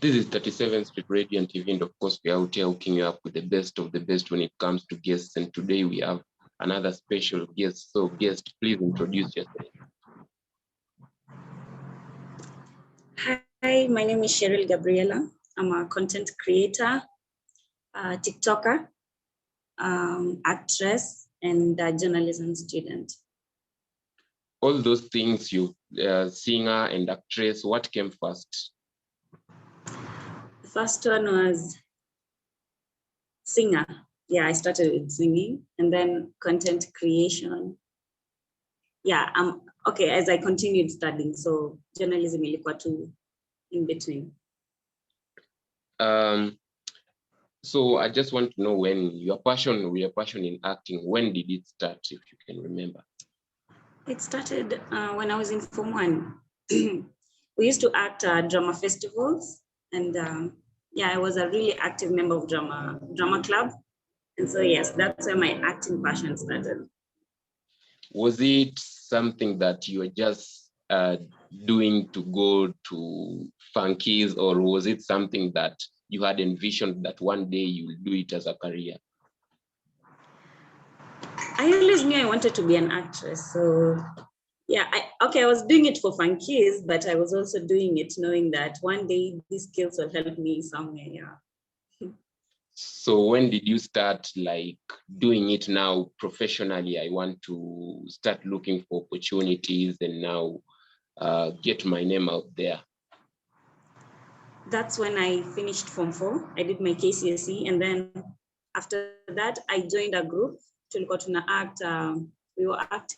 This is 37th Street Radio and TV, and of course, we are out here hooking you up with the best of the best when it comes to guests. And today we have another special guest. So, guest, please introduce yourself. Hi, my name is Sheryl Gabriella. I'm a content creator, TikToker, actress, and a journalism student. All those things, you singer and actress, what came first? The first one was singer. Yeah, I started with singing, and then content creation. Yeah, okay, as I continued studying, so journalism ilikuwa tu in between. So I just want to know when your passion in acting, when did it start, if you can remember? It started when I was in Form 1. We used to act at drama festivals, and yeah, I was a really active member of drama club. And so yes, that's where my acting passion started. Was it something that you were just doing to go to funkies, or was it something that you had envisioned that one day you will do it as a career? I always knew I wanted to be an actress. So yeah, I was doing it for funkies, but I was also doing it knowing that one day these skills will help me somewhere. Yeah. So when did you start like doing it now professionally? I want to start looking for opportunities and now get my name out there. That's when I finished Form 4. I did my KCSE, and then after that, I joined a group. Tulikuwa act. We were acting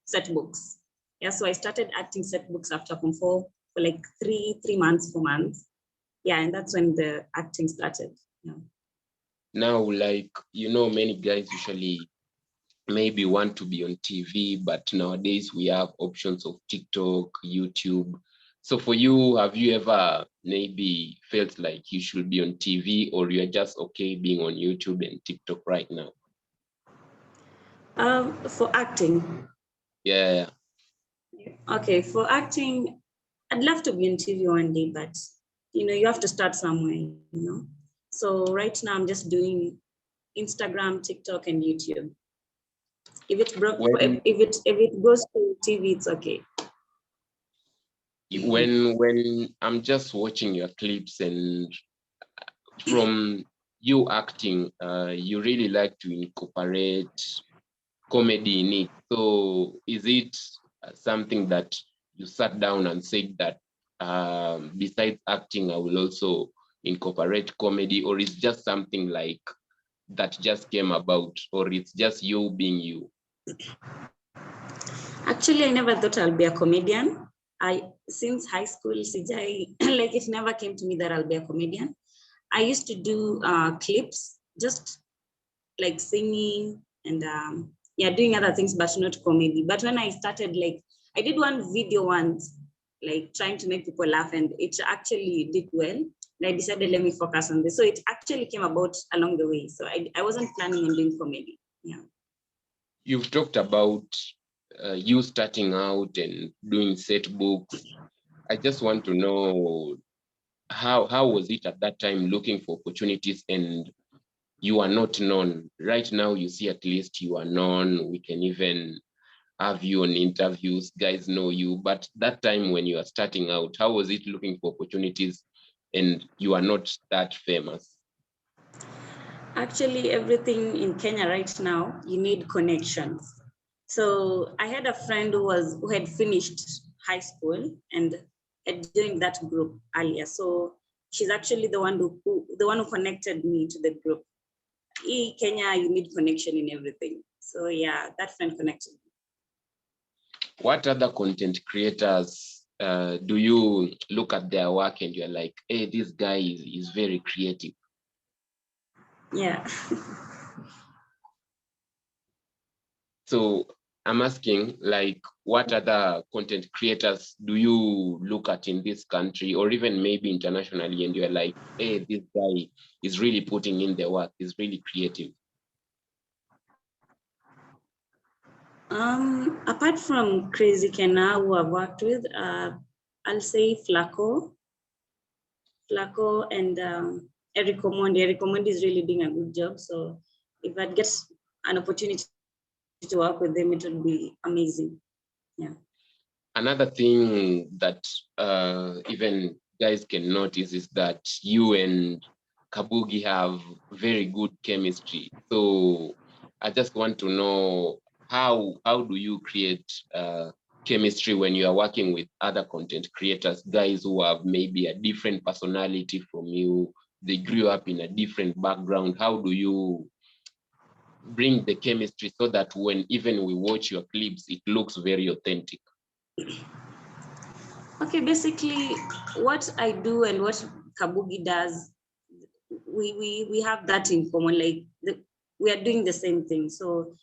set books. Yeah, so I started acting set books after Form 4 for like 4 months. Yeah, and that's when the acting started. Yeah. Now, like, you know, many guys usually maybe want to be on TV, but nowadays we have options of TikTok, YouTube. So for you, have you ever maybe felt like you should be on TV, or you're just okay being on YouTube and TikTok right now? For acting. Yeah. Okay, for acting, I'd love to be on TV one day, but you have to start somewhere. So right now I'm just doing Instagram, TikTok, and YouTube. If it goes to TV, it's okay. When I'm just watching your clips, and from you acting, you really like to incorporate comedy in it. So is it something that you sat down and said that besides acting, I will also incorporate comedy, or is just something like that just came about, or it's just you being you? Actually, I never thought I'll be a comedian. Since high school, like it never came to me that I'll be a comedian. I used to do clips, just like singing and doing other things, but not comedy. But when I started, like I did one video once, like trying to make people laugh, and it actually did well. And I decided, let me focus on this. So it actually came about along the way. So I wasn't planning on doing comedy. Yeah. You've talked about you starting out and doing set books. I just want to know how was it at that time looking for opportunities, and you are not known. Right now, you see at least you are known. We can even have you on interviews. Guys know you. But that time when you are starting out, how was it looking for opportunities and you are not that famous? Actually, everything in Kenya right now, you need connections. So I had a friend who had finished high school and had joined that group earlier. So she's actually the one who connected me to the group. In Kenya, you need connection in everything. So yeah, that friend connected me. What other content creators do you look at their work and you're like, hey, this guy is very creative? Yeah. So I'm asking, like, what other content creators do you look at in this country or even maybe internationally, and you're like, hey, this guy is really putting in the work, is really creative? Apart from Crazy Kena, who I've worked with, I'll say Flaco and Eric Omondi. Eric Omondi is really doing a good job. So if I get an opportunity to work with them, it would be amazing. Yeah. Another thing that even guys can notice is that you and Kabugi have very good chemistry. So I just want to know how do you create chemistry when you are working with other content creators, guys who have maybe a different personality from you, they grew up in a different background. How do you bring the chemistry so that when even we watch your clips, it looks very authentic? Okay, basically what I do and what Kabugi does, we have that in common, like we are doing the same thing. So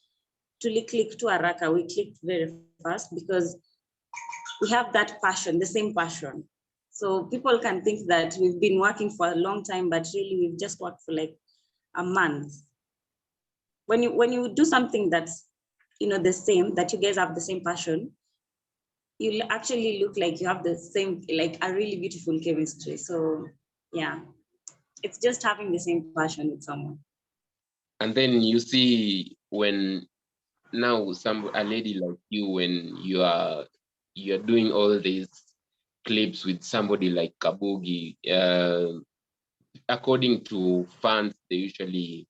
to click to Araka, we clicked very fast because we have that passion, the same passion. So people can think that we've been working for a long time, but really we've just worked for like a month. When you do something that's, you know, the same, that you guys have the same passion, you actually look like you have the same, like a really beautiful chemistry. So yeah, it's just having the same passion with someone. And then you see when now a lady like you, when you're doing all these clips with somebody like Kabugi, according to fans, they usually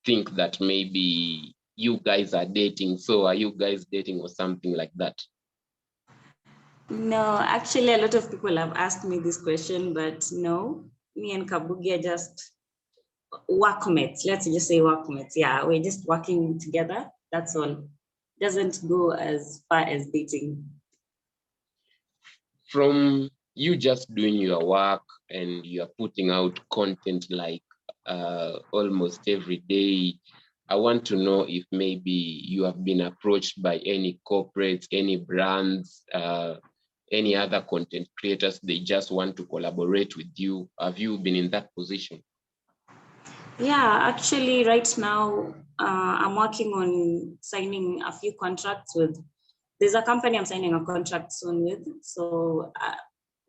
think that maybe you guys are dating. So are you guys dating or something like that? No, actually, a lot of people have asked me this question, but no, me and Kabugi are just workmates. Let's just say workmates. Yeah, we're just working together. That's all. Doesn't go as far as dating. From you just doing your work and you're putting out content like almost every day, I want to know if maybe you have been approached by any corporates, any brands, any other content creators, they just want to collaborate with you. Have you been in that position? Yeah, actually, right now, I'm working on signing a few contracts with. There's a company I'm signing a contract soon with, so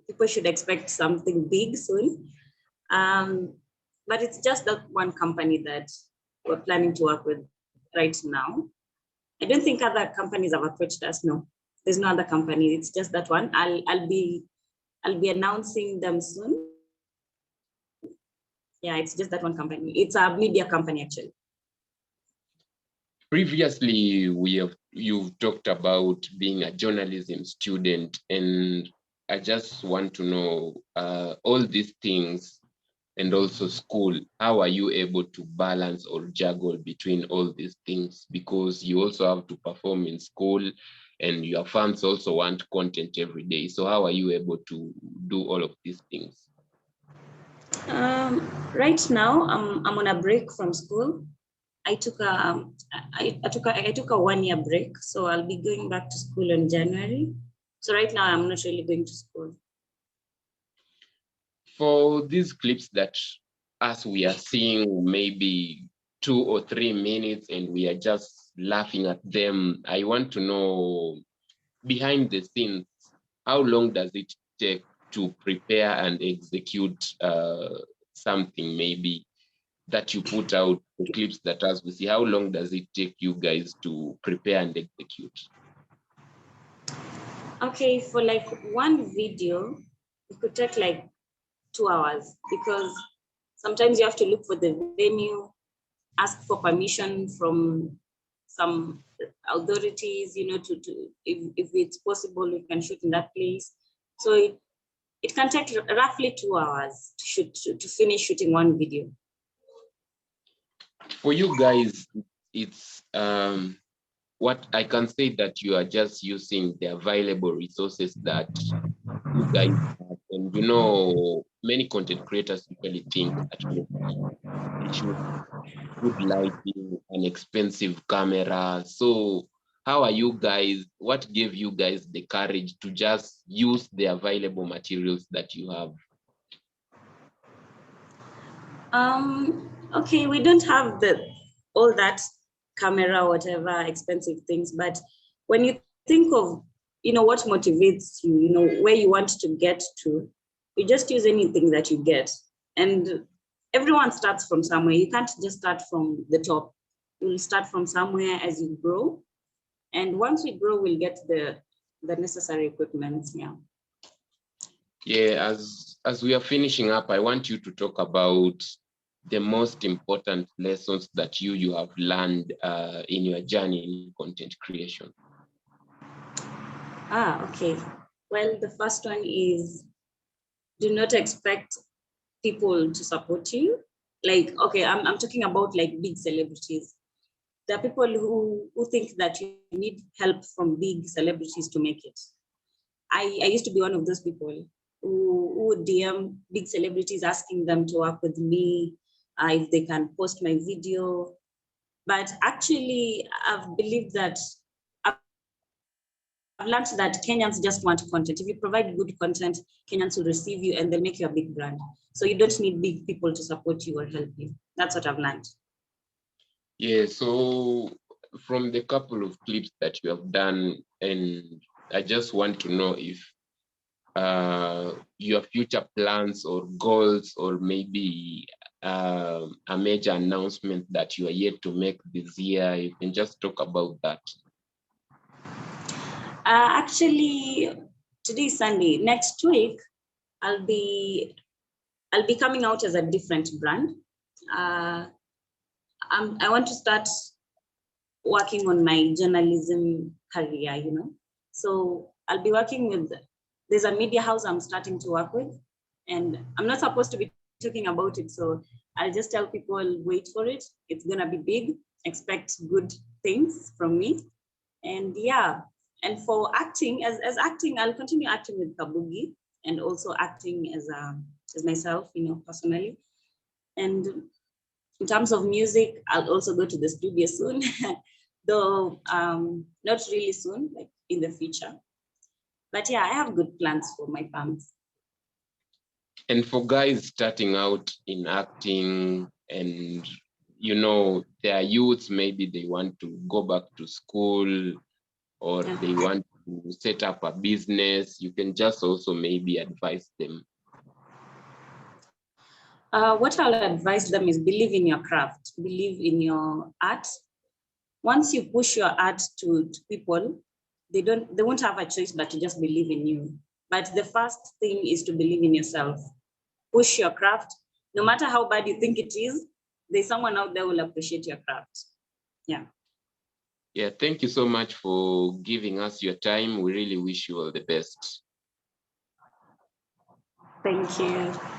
people should expect something big soon. But it's just that one company that we're planning to work with right now. I don't think other companies have approached us. No, there's no other company. It's just that one. I'll be announcing them soon. Yeah, it's just that one company. It's a media company actually. Previously, you've talked about being a journalism student, and I just want to know all these things and also school. How are you able to balance or juggle between all these things? Because you also have to perform in school, and your fans also want content every day. So how are you able to do all of these things? Right now, I'm on a break from school. I took a 1 year break, so I'll be going back to school in January. So right now, I'm not really going to school. For these clips that as we are seeing maybe 2 or 3 minutes and we are just laughing at them, I want to know behind the scenes, how long does it take to prepare and execute something maybe that you put out, the clips that as we see, how long does it take you guys to prepare and execute? Okay, for like one video, it could take like 2 hours because sometimes you have to look for the venue, ask for permission from some authorities, you know, to if it's possible, we can shoot in that place. So it can take roughly 2 hours to finish shooting one video. For you guys, it's what I can say that you are just using the available resources that you guys have. And you know, many content creators usually think that maybe they should good lighting, an expensive camera. So how are you guys, what gave you guys the courage to just use the available materials that you have? Okay, we don't have all that camera, whatever expensive things, but when you think of you know, what motivates you, you know, where you want to get to, you just use anything that you get. And everyone starts from somewhere. You can't just start from the top. You'll start from somewhere as you grow. And once we grow, we'll get the necessary equipment. Yeah. Yeah, as we are finishing up, I want you to talk about the most important lessons that you have learned in your journey in content creation. Okay. Well, the first one is, do not expect people to support you. Like, okay, I'm talking about like big celebrities. There are people who think that you need help from big celebrities to make it. I used to be one of those people who would DM big celebrities asking them to work with me, if they can post my video. But actually, I've believed that, I've learned that Kenyans just want content. If you provide good content, Kenyans will receive you and they'll make you a big brand. So you don't need big people to support you or help you. That's what I've learned. Yeah, so from the couple of clips that you have done, and I just want to know if your future plans or goals, or maybe a major announcement that you are yet to make this year, you can just talk about that. Actually, today is Sunday. Next week, I'll be coming out as a different brand. I want to start working on my journalism career, you know. So I'll be working with, there's a media house I'm starting to work with, and I'm not supposed to be talking about it. So I'll just tell people, wait for it. It's gonna be big. Expect good things from me. And yeah, and for acting, as acting, I'll continue acting with Kabugi and also acting as myself, you know, personally. And in terms of music, I'll also go to the studio soon, though not really soon, like in the future. But yeah, I have good plans for my fans. And for guys starting out in acting, and you know, they are youths, maybe they want to go back to school, or they want to set up a business, you can just also maybe advise them. What I'll advise them is believe in your craft, believe in your art. Once you push your art to people, they won't have a choice but to just believe in you. But the first thing is to believe in yourself. Push your craft. No matter how bad you think it is, there's someone out there who will appreciate your craft. Yeah. Yeah, thank you so much for giving us your time. We really wish you all the best. Thank you.